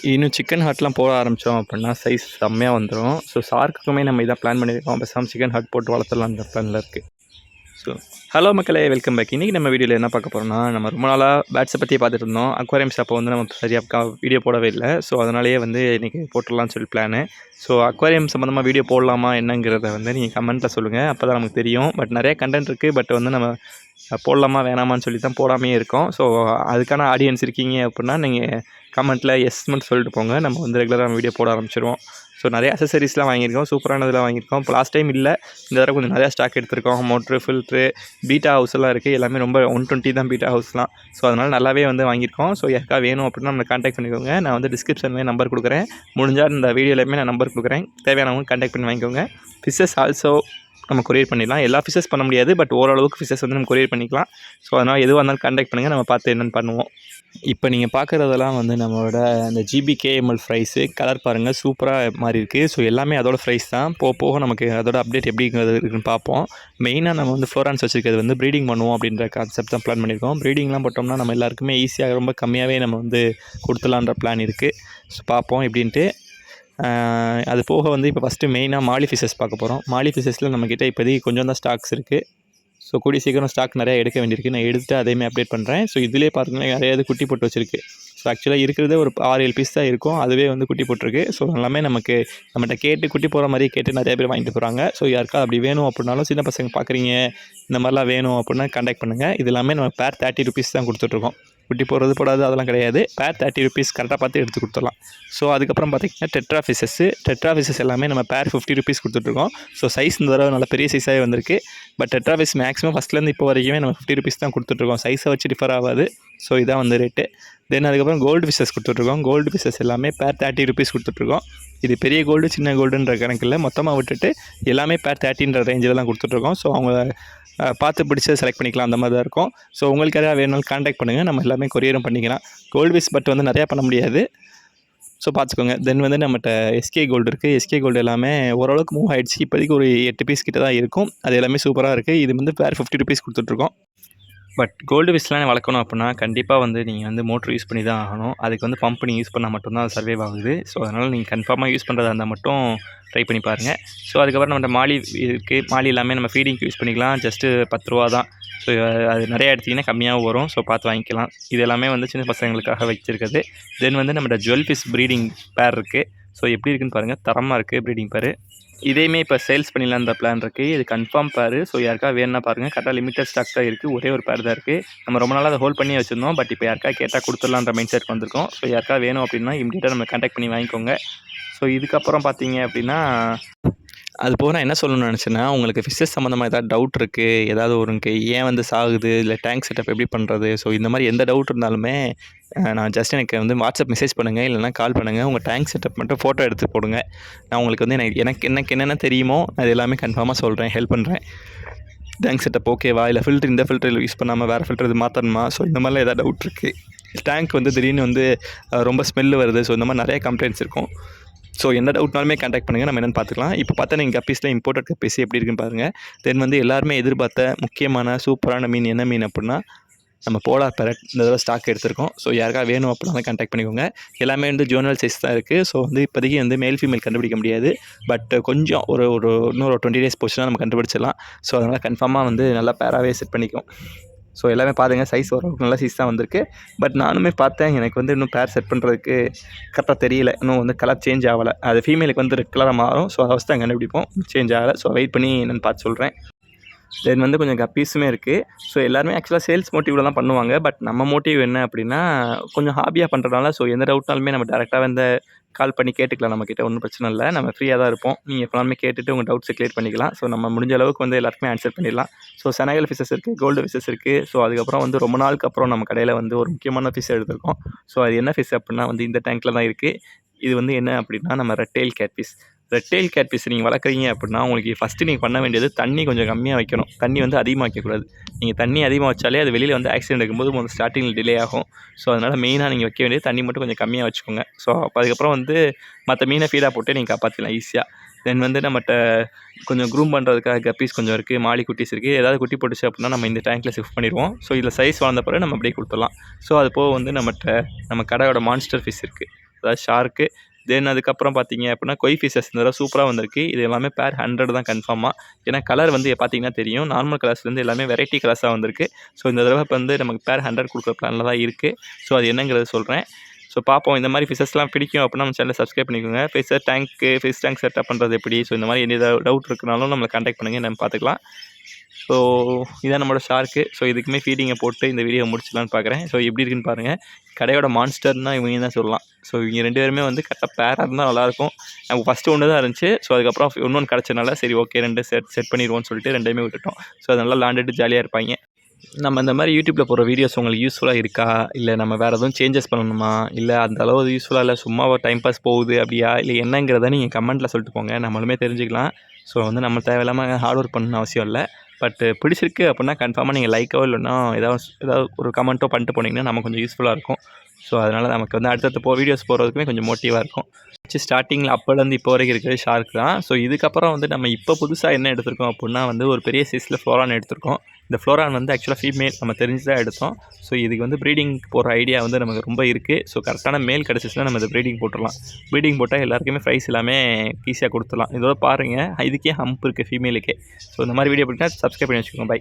இன்னும் சிக்கன் ஹார்ட்லாம் போட ஆரம்பித்தோம் அப்படின்னா சைஸ் செம்மையாக வந்துடும். ஸோ ஷார்க்குக்குமே நம்ம இதான் பிளான் பண்ணியிருக்கோம். பேசாமல் சிக்கன் ஹார்ட் போட்டு வளர்த்துடலான்ற பிளானில் இருக்குது. ஸோ ஹலோ மக்களே, வெல்கம் பேக். இன்றைக்கி நம்ம வீடியோவில் என்ன பார்க்க போகிறோம்னா, நம்ம ரொம்ப நாளாக பேட்ஸை பற்றி பார்த்துட்டு இருந்தோம். அக்வாரியம் ஷாப்பை வந்து நம்ம சரியாக வீடியோ போடவே இல்லை. ஸோ அதனாலேயே வந்து இன்றைக்கி போட்டுடலான்னு சொல்லி பிளானு. ஸோ அக்வாரியம் சம்மந்தமாக வீடியோ போடலாமா என்னங்கிறத வந்து நீங்கள் கமெண்ட்டில் சொல்லுங்கள். அப்போ தான் நமக்கு தெரியும். பட் நிறைய கண்டென்ட் இருக்குது. பட் வந்து நம்ம போடலாமா வேணாமான்னு சொல்லி தான் போடாமே இருக்கோம். ஸோ அதுக்கான ஆடியன்ஸ் இருக்கீங்க அப்படின்னா நீங்கள் கமெண்ட்டில் எஸ் மட்டும் சொல்லிட்டு போங்க. நம்ம வந்து ரெகுலராக வீடியோ போட ஆரம்பிச்சிடுவோம். ஸோ நிறைய அக்சசரிஸ்லாம் வாங்கியிருக்கோம். சூப்பரானதெல்லாம் வாங்கியிருக்கோம். இப்போ லாஸ்ட் டைம் இல்லை, இந்த தடவை கொஞ்சம் நிறையா ஸ்டாக் எடுத்திருக்கோம். மோட்ரு, ஃபில்ட்ரு, பீட்டா ஹவுஸ் எல்லாம் இருக்குது. எல்லாமே ரொம்ப 120 தான் பீட்டா ஹவுஸ்லாம். ஸோ அதனால் நல்லாவே வந்து வாங்கியிருக்கோம். ஸோ யாருக்கா வேணும் அப்படின்னா நம்மளை கான்டாக்ட் பண்ணிக்கோங்க. நான் வந்து டிஸ்கிரிப்ஷன்லேயே நம்பர் கொடுக்குறேன். முடிஞ்சால் இந்த வீடியோலையுமே நான் நம்பர் கொடுக்குறேன். தேவையானவங்க கான்டாக்ட் பண்ணி வாங்கிக்கோங்க. ஃபிஷ்ஷஸ் ஆல்சோ நம்ம கொரியர் பண்ணிடலாம். எல்லா ஃபிஷஸ் பண்ண முடியாது, பட் ஓரளவுக்கு ஃபிஷஸ் வந்து நம்ம கொரியர் பண்ணிக்கலாம். ஸோ அதனால் எதுவாக இருந்தாலும் கான்டாக்ட் பண்ணுங்கள், நம்ம பார்த்து என்னென்னு பண்ணுவோம். இப்போ நீங்கள் பார்க்குறதெல்லாம் வந்து நம்மளோட அந்த GBKML ஃப்ரைஸு. கலர் பாருங்கள், சூப்பராக மாறி இருக்குது. ஸோ எல்லாமே அதோட ஃப்ரைஸ் தான். போக போக நமக்கு அதோட அப்டேட் எப்படிங்கிறது இருக்குன்னு பார்ப்போம். மெயினாக நம்ம வந்து ஃப்ளோரான்ஸ் வச்சுருக்கிறது வந்து ப்ரீடிங் பண்ணுவோம் அப்படின்ற கான்செப்ட் தான் பிளான் பண்ணியிருக்கோம். ப்ரீடிங்லாம் போட்டோம்னா நம்ம எல்லாருக்குமே ஈஸியாக ரொம்ப கம்மியாகவே நம்ம வந்து கொடுத்துலான்ற பிளான் இருக்குது. ஸோ பார்ப்போம் எப்படின்ட்டு. அது போக வந்து இப்போ ஃபஸ்ட்டு மெயினாக மாலி ஃபிஷஸ் பார்க்க போகிறோம். மாலி ஃபிஷஸில் நம்மக்கிட்ட இப்போதைக்கு கொஞ்சம் தான் ஸ்டாக்ஸ் இருக்குது. ஸோ கூடிய சீக்கிரம் ஸ்டாக் நிறையா எடுக்க வேண்டியிருக்கு. நான் எடுத்துகிட்டு அதையுமே அப்டேட் பண்ணுறேன். ஸோ இதிலே பார்த்தீங்கன்னா நிறையா இது குட்டி போட்டு வச்சுருக்கு. ஸோ ஆக்சுவலாக இருக்கிறதே ஒரு 6-7 பீஸ் தான் இருக்கும். அதுவே வந்து குட்டி போட்டிருக்கு. ஸோ எல்லாமே நம்மகிட்ட கேட்டு குட்டி போகிற மாதிரி கேட்டு நிறைய பேர் வாங்கிட்டு போகிறாங்க. ஸோ யாருக்கா அப்படி வேணும் அப்படின்னாலும், சின்ன பசங்க பார்க்குறீங்க இந்த மாதிரிலாம் வேணும் அப்படின்னா கான்டாக்ட் பண்ணுங்கள். இது எல்லாமே நம்ம பேர் 30 ருபீஸ் தான் கொடுத்துட்ருக்கோம். குட்டி போடுறது போடாது அதெல்லாம் கிடையாது. பேர் 30 ருபீஸ் கரெக்டாக பார்த்து எடுத்து கொடுத்துடலாம். ஸோ அதுக்கப்புறம் பார்த்திங்கன்னா டெட்ரா ஃபிஷஸ் எல்லாமே நம்ம பேர் 50 ருபீஸ் கொடுத்துட்ருக்கோம். ஸோ சைஸ் இந்த தடவை நல்ல பெரிய சைஸாகவே வந்திருக்கு. பட் டெட்ரா ஃபிஷ் மேக்ஸிமம் ஃபஸ்ட்லேருந்து இப்போ வரைக்குமே நம்ம 50 ருபீஸ் தான் கொடுத்துட்ருக்கோம். சைஸை வச்சு டிஃபர் ஆகாது. ஸோ இதான் வந்து ரேட்டு. தென் அதுக்கப்புறம் கோல்டு ஃபிஷஸ் கொடுத்துட்ருக்கோம். கோல்டு ஃபிஷஸ் எல்லாமே பேர் 30 ருபீஸ் கொடுத்துட்ருக்கோம். இது பெரிய கோல்டு சின்ன கோல்டுன்ற கணக்கில் மொத்தமாக விட்டுட்டு எல்லாமே பேர் 30ன்ற ரேஞ்சில் தான் கொடுத்துட்ருக்கோம். ஸோ அவங்க பார்த்து பிடிச்சதை செலக்ட் பண்ணிக்கலாம், அந்த மாதிரி தான் இருக்கும். ஸோ உங்களுக்கு எதாவது வேணும்னாலும் கான்டாக்ட் பண்ணுங்கள், நம்ம எல்லாமே கொரியரும் பண்ணிக்கலாம். கோல்டு ஃபிஷ் பட் வந்து நிறையா பண்ண முடியாது. ஸோ பார்த்துக்கோங்க. தென் வந்து நம்மகிட்ட SK கோல்டு இருக்குது. SK கோல்டு எல்லாமே ஓரளவுக்கு மூவ் ஆகிடுச்சு. இப்போதைக்கு ஒரு 8 பீஸ் கிட்ட தான் இருக்கும். அது எல்லாமே சூப்பராக இருக்குது. இது வந்து பேர் 50 ருபீஸ் கொடுத்துட்ருக்கோம். பட் கோல்டு ஃபிஷ்லாம் வளர்க்கணும் அப்படின்னா கண்டிப்பாக வந்து நீங்கள் வந்து மோட்ரு யூஸ் பண்ணி தான் ஆகணும். அதுக்கு வந்து பம்ப் நீங்கள் யூஸ் பண்ணால் மட்டும்தான் அது சர்வைவ் ஆகுது. ஸோ அதனால் நீங்கள் கன்ஃபார்மாக யூஸ் பண்ணுறதா இருந்தால் மட்டும் ட்ரை பண்ணி பாருங்கள். ஸோ அதுக்கப்புறம் நம்மகிட்ட மாலி இருக்குது. மாலி எல்லாமே நம்ம ஃபீடிங்க்கு யூஸ் பண்ணிக்கலாம். ஜஸ்ட்டு 10 ரூபா தான். ஸோ அது நிறையா எடுத்திங்கன்னா கம்மியாகவும் வரும். ஸோ பார்த்து வாங்கிக்கலாம். இது எல்லாமே வந்து சின்ன பசங்களுக்காக வச்சுருக்குது. தென் வந்து நம்மகிட்ட ஜுவல் ஃபிஷ் ப்ரீடிங் பேர் இருக்குது. ஸோ எப்படி இருக்குன்னு பாருங்கள், தரமாக இருக்குது ப்ரீடிங் பேர். இதையுமே இப்போ சேல்ஸ் பண்ணிடலான்ற பிளான் இருக்குது. இது கன்ஃபார்ம் பேர். ஸோ யாருக்கா வேணுன்னா பாருங்கள். கரெக்டாக லிமிட்டட் ஸ்டாக் தான் இருக்குது. ஒரே ஒரு பேர் தான் இருக்குது. நம்ம ரொம்ப நாளாக அதை ஹோல்ட் பண்ணி வச்சுருந்தோம். பட் இப்போ யாருக்கா கேட்டால் கொடுத்துடலான்ற மைண்ட் செட் வந்திருக்கோம். ஸோ யாருக்கா வேணும் அப்படின்னா இமீடியட்டாக நம்ம கான்டாக்ட் பண்ணி வாங்கிக்கோங்க. ஸோ இதுக்கப்புறம் பார்த்தீங்க அப்படின்னா, அது போக நான் என்ன சொல்லணும்னு நினச்சேன்னா, உங்களுக்கு ஃபிஷ்ஷஸ் சம்மந்தமாக ஏதாவது டவுட் இருக்குது, ஏதாவது ஒருக்கு ஏன் வந்து சாகுது, இல்லை டேங்க் செட்டப் எப்படி பண்ணுறது, ஸோ இந்த மாதிரி எந்த டவுட் இருந்தாலுமே நான் ஜஸ்ட் எனக்கு வந்து வாட்ஸ்அப் மெசேஜ் பண்ணுங்கள், இல்லைனா கால் பண்ணுங்கள். உங்கள் டேங்க் செட்டப் மட்டும் ஃபோட்டோ எடுத்து போடுங்க. நான் உங்களுக்கு வந்து எனக்கு என்னென்ன தெரியுமோ அது எல்லாமே கன்ஃபார்மாக சொல்கிறேன், ஹெல்ப் பண்ணுறேன். டேங்க் செட்டப் ஓகேவா, இல்லை ஃபில்ட்ரு இந்த ஃபில்ட்ரு யூஸ் பண்ணாமல் வேறு ஃபில்ட்ரு இது மாற்றணுமா, ஸோ இந்த மாதிரிலாம் ஏதாவது டவுட் இருக்குது. டேங்க் வந்து திடீர்னு வந்து ரொம்ப ஸ்மெல்லு வருது, ஸோ இந்த மாதிரி நிறைய கம்ப்ளைண்ட்ஸ் இருக்கும். ஸோ எந்த டவுட்னாலுமே கான்டாக்ட் பண்ணுங்கள், நம்ம என்னென்னு பார்த்துக்கலாம். இப்போ பார்த்தா நீங்கள் கப்பீஸில் இம்போர்ட்டட் கப்பீஸ் எப்படி இருக்குன்னு பாருங்கள். தென் வந்து எல்லாருமே எதிர்பார்த்த முக்கியமான சூப்பரான மீன் என்ன மீன் அப்படின்னா நம்ம போலார் பேரட். இந்த தடவை ஸ்டாக் எடுத்திருக்கோம். ஸோ யாருக்கா வேணும் அப்படின்னா கான்டாக்ட் பண்ணிக்கோங்க. எல்லாமே வந்து ஜோனல் சைஸ் தான் இருக்குது. ஸோ வந்து இப்போதைக்கு வந்து மேல் ஃபீமேல் கண்டுபிடிக்க முடியாது. பட் கொஞ்சம் இன்னொரு 20 டேஸ் போச்சுன்னா நம்ம கண்டுபிடிச்சிடலாம். ஸோ அதனால் கன்ஃபார்மாக வந்து நல்லா பேராகவே செட் பண்ணிக்கும். ஸோ எல்லாமே பாருங்கள், சைஸ் ஓரளவுக்கு நல்ல சைஸ் தான் வந்திருக்கு. பட் நானுமே பார்த்தேன், எனக்கு வந்து இன்னும் பேர் செட் பண்ணுறதுக்கு கரெக்டாக தெரியல. இன்னும் வந்து கலர் சேஞ்ச் ஆகலை. அது ஃபீமேலுக்கு வந்து ரெட் கலராக மாறும். ஸோ அதை வச்சு தான் கண்டுபிடிப்போம். சேஞ்ச் ஆகலை. ஸோ வெயிட் பண்ணி என்னென்னு பார்த்து சொல்கிறேன். தென் வந்து கொஞ்சம் கப்பீஸுமே இருக்குது. ஸோ எல்லாருமே ஆக்சுவலாக சேல்ஸ் மோட்டிவில் தான் பண்ணுவாங்க. பட் நம்ம மோட்டிவ் என்ன அப்படின்னா, கொஞ்சம் ஹாபியாக பண்ணுறதுனால ஸோ எந்த டவுட்னாலுமே நம்ம டேரெக்டாக வந்து கால் பண்ணி கேட்டுக்கலாம். நம்மக்கிட்ட ஒன்றும் பிரச்சனை இல்லை. நம்ம ஃப்ரீயாக தான் இருப்போம். நீங்கள் எப்போனாலுமே கேட்டுட்டு உங்கள் டவுட்ஸை கிளியர் பண்ணிக்கலாம். ஸோ நம்ம முடிஞ்ச அளவுக்கு வந்து எல்லாருக்குமே ஆன்சர் பண்ணிடலாம். ஸோ செனகல் ஃபிஷஸ் இருக்குது, கோல்டு ஃபிஷஸ் இருக்குது. ஸோ அதுக்கப்புறம் வந்து ரொம்ப நாளுக்கு அப்புறம் நம்ம கடையில் வந்து ஒரு முக்கியமான ஃபிஷ் எடுத்திருக்கோம். ஸோ அது என்ன ஃபிஷ் அப்படின்னா வந்து இந்த டேங்க்கில் தான் இருக்குது. இது வந்து என்ன அப்படின்னா நம்ம red tail catfish. Red tail catfish நீங்கள் வளர்க்குறீங்க அப்படின்னா உங்களுக்கு ஃபஸ்ட்டு நீங்கள் பண்ண வேண்டியது தண்ணி கொஞ்சம் கம்மியாக வைக்கணும். தண்ணி வந்து அதிகமாக வைக்கக்கூடாது. நீங்கள் தண்ணி அதிகமாக வச்சாலே அது வெளியில் வந்து ஆக்சிடென்ட் இருக்கும்போது முதல்ல ஸ்டார்டிங்கில் டிலே ஆகும். ஸோ அதனால் மெயினாக நீங்கள் வைக்க வேண்டியது தண்ணி மட்டும் கொஞ்சம் கம்மியாக வச்சுக்கோங்க. ஸோ அதுக்கப்புறம் வந்து மற்ற மீனை ஃபீடாக போட்டு நீங்கள் காப்பாற்றிக்கலாம் ஈஸியாக. தென் வந்து நம்மகிட்ட கொஞ்சம் க்ரூம் பண்ணுறதுக்காக கப்பீஸ் கொஞ்சம் இருக்குது, மாலி குட்டீஸ் இருக்குது. ஏதாவது குட்டி போட்டுச்சு அப்படின்னா நம்ம இந்த டேங்க்கில் ஷிஃப்ட் பண்ணிடுவோம். ஸோ இதில் சைஸ் வளர்ந்த பிறகு நம்ம அப்படியே கொடுத்துடலாம். ஸோ அது போக வந்து நம்ம கடையோட மான்ஸ்டர் ஃபிஷ் இருக்குது. அதாவது ஷார்க்கு. தென் அதுக்கப்புறம் பார்த்தீங்க அப்படின்னா கொய் ஃபிஷஸ் இந்த தடவை சூப்பராக வந்திருக்கு. இது எல்லாமே பேர் 100 தான் கன்ஃபார்மாக. ஏன்னா கலர் வந்து பார்த்தீங்கன்னா தெரியும். நார்மல் கலர்ஸ்லேருந்து எல்லாமே வெரைட்டி கலர்ஸாக வந்திருக்கு. ஸோ இந்த தடவை இப்போ வந்து நமக்கு பேர் 100 கொடுக்குற பிளானில் தான் இருக்குது. ஸோ அது என்னங்கிறத சொல்கிறேன். ஸோ பார்ப்போம். இந்த மாதிரி ஃபிஷஸ்லாம் பிடிக்கும் அப்படின்னா நம்ம சேனலை சப்ஸ்கிரைப் பண்ணிக்கோங்க. ஃபிஷ் டேங்க் செட்டப் பண்ணுறது எப்படி, ஸோ இந்த மாதிரி எந்த டவுட் இருக்குனாலும் நம்மளை கான்டாக்ட் பண்ணுங்கள், நம்ம பார்த்துக்கலாம். ஸோ இதான் நம்மளோட ஷார்க்கு. ஸோ இதுக்குமே ஃபீடிங்கை போட்டு இந்த வீடியோ முடிச்சிடலான்னு பார்க்குறேன். ஸோ எப்படி இருக்குன்னு பாருங்கள். கடையோட மான்ஸ்டர்னால் இவங்க தான் சொல்லலாம். ஸோ இவங்க 2 பேருமே வந்து கரெக்டாக பேராக இருந்தால் நல்லாயிருக்கும். நமக்கு ஃபஸ்ட்டு ஒன்று தான் இருந்துச்சு. ஸோ அதுக்கப்புறம் இன்னொன்று கிடச்சனால சரி ஓகே 2 செட் பண்ணிடுவோம்னு சொல்லிட்டு 2மே விட்டுட்டோம். ஸோ அது நல்லா விளாண்டுட்டு ஜாலியாக இருப்பாங்க. நம்ம இந்த மாதிரி யூடியூப்பில் போடுற வீடியோஸ் உங்களுக்கு யூஸ்ஃபுல்லாக இருக்கா, இல்லை நம்ம வேறு எதுவும் சேஞ்சஸ் பண்ணணுமா, இல்லை அந்த அளவு யூஸ்ஃபுல்லாக இல்லை சும்மா ஒரு டைம் பாஸ் போகுது அப்படியா, இல்லை என்னங்கிறத நீங்கள் கமெண்ட்டில் சொல்லிட்டு போங்க, நம்மளுமே தெரிஞ்சுக்கலாம். ஸோ வந்து நம்ம தேவையில்லாமல் ஹார்ட் ஒர்க் பண்ணணும்னு அவசியம் இல்லை. பட் பிடிச்சிருக்கு அப்படின்னா கன்ஃபார்மாக நீங்கள் லைக்கோ இல்லைன்னா ஏதாவது ஒரு கமெண்ட்டோ பண்ணிட்டு போனீங்கன்னா நமக்கு கொஞ்சம் யூஸ்ஃபுல்லாக இருக்கும். ஸோ அதனால் நமக்கு வந்து அடுத்தடுத்த வீடியோஸ் போடுறதுக்குமே கொஞ்சம் மோட்டிவாக இருக்கும். ஸ்டார்டிங்கில் அப்போலேருந்து இப்போ வரைக்கும் இருக்கிறது ஷார்க் தான். ஸோ இதுக்கப்புறம் வந்து நம்ம இப்போ புதுசாக என்ன எடுத்திருக்கோம் அப்படின்னா வந்து ஒரு பெரிய சைஸில் ஃப்ளோரான் எடுத்திருக்கோம். இந்த ஃப்ளோரான் வந்து ஆக்சுவலாக ஃபீமேல் நம்ம தெரிஞ்சு தான் எடுத்தோம். ஸோ இதுக்கு வந்து ப்ரீடிங் போகிற ஐடியா வந்து நமக்கு ரொம்ப இருக்குது. ஸோ கரெக்டான மேல் கிடச்சிச்சுன்னா நம்ம இதை ப்ரீடிங் போட்டுடலாம். ப்ரீடிங் போட்டால் எல்லாருக்குமே ப்ரைஸ் எல்லாமே ஈஸியாக கொடுத்துடலாம். இதோட பாருங்கள், இதுக்கே ஹம்ப் இருக்குது ஃபீமேலுக்கே. ஸோ இந்த மாதிரி வீடியோ பிடிச்சா சப்ஸ்கிரைப் பண்ணி வச்சுக்கோங்க. பை.